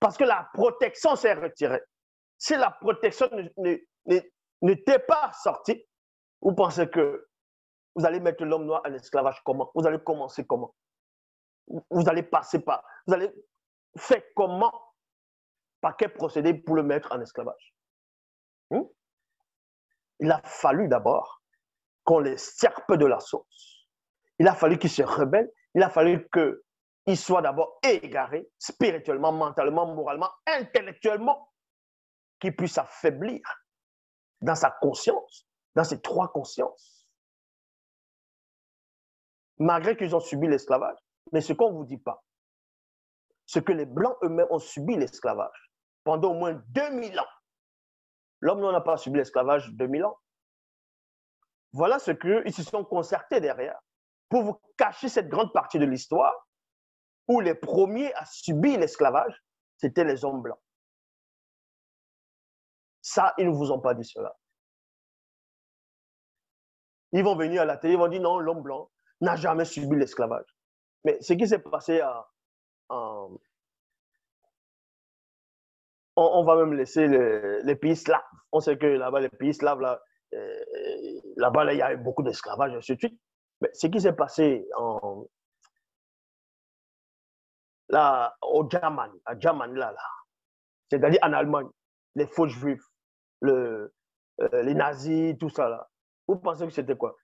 Parce que la protection s'est retirée. Si la protection n'était pas sortie, vous pensez que vous allez mettre l'homme noir en esclavage comment? Vous allez commencer comment? Vous allez passer par... Vous allez faire comment? Par quel procédé pour le mettre en esclavage? Il a fallu d'abord qu'on les serpe de la source. Il a fallu qu'ils se rebellent. Il a fallu qu'ils soient d'abord égarés, spirituellement, mentalement, moralement, intellectuellement, qu'ils puissent s'affaiblir dans sa conscience, dans ses trois consciences. Malgré qu'ils ont subi l'esclavage. Mais ce qu'on ne vous dit pas, c'est que les Blancs eux-mêmes ont subi l'esclavage pendant au moins 2000 ans. L'homme n'a pas subi l'esclavage 2000 ans. Voilà ce qu'ils se sont concertés derrière pour vous cacher cette grande partie de l'histoire où les premiers à subir l'esclavage, c'était les hommes blancs. Ça, ils ne vous ont pas dit cela. Ils vont venir à la télé, ils vont dire non, l'homme blanc n'a jamais subi l'esclavage. Mais ce qui s'est passé on va même laisser les pays slaves. On sait que là-bas, les pays slaves, là-bas, il y a eu beaucoup d'esclavage, et ainsi de suite. Mais ce qui s'est passé là, au German, à German, là, c'est-à-dire en Allemagne, les faux juifs, les nazis, tout ça, là. Vous pensez que c'était quoi?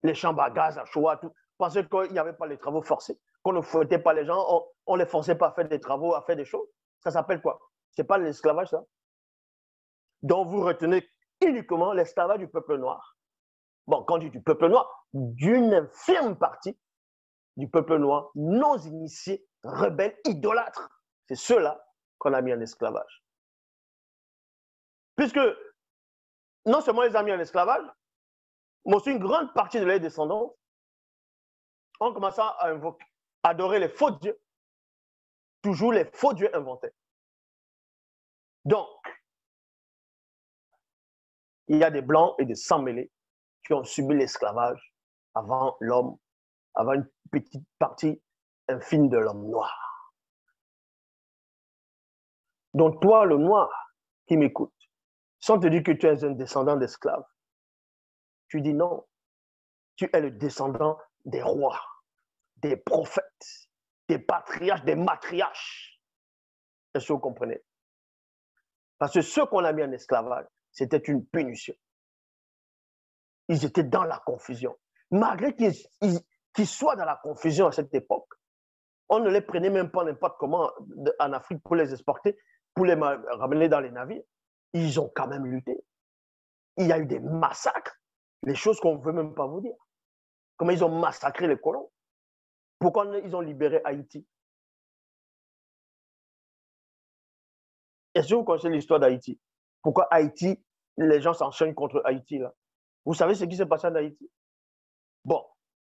Les chambres à gaz, à Shoah, tout. Vous pensez qu'il n'y avait pas les travaux forcés? Qu'on ne fouettait pas les gens, on ne les forçait pas à faire des travaux, à faire des choses? Ça s'appelle quoi? Ce n'est pas l'esclavage, ça? Donc, vous retenez uniquement l'esclavage du peuple noir. Bon, quand je dis du peuple noir, d'une infime partie du peuple noir, non initié, rebelle, idolâtre. C'est ceux-là qu'on a mis en esclavage. Puisque non seulement les a mis en esclavage, mais aussi une grande partie de leurs descendants ont commencé à adorer les faux dieux, toujours les faux dieux inventés. Donc, il y a des blancs et des sans-mêlés qui ont subi l'esclavage avant l'homme, avant une petite partie infime de l'homme noir. Donc, toi, le noir qui m'écoute, sans te dire que tu es un descendant d'esclaves, tu dis non, tu es le descendant des rois, des prophètes, des patriarches, des matriarches. Est-ce que vous comprenez? Parce que ceux qu'on a mis en esclavage, c'était une punition. Ils étaient dans la confusion. Malgré qu'ils soient dans la confusion à cette époque, on ne les prenait même pas n'importe comment en Afrique pour les exporter, pour les ramener dans les navires. Ils ont quand même lutté. Il y a eu des massacres, les choses qu'on ne veut même pas vous dire. Comment ils ont massacré les colons. Pourquoi ils ont libéré Haïti? Est-ce que vous connaissez l'histoire d'Haïti? Pourquoi Haïti, les gens s'enchaînent contre Haïti là? Vous savez ce qui s'est passé en Haïti? Bon,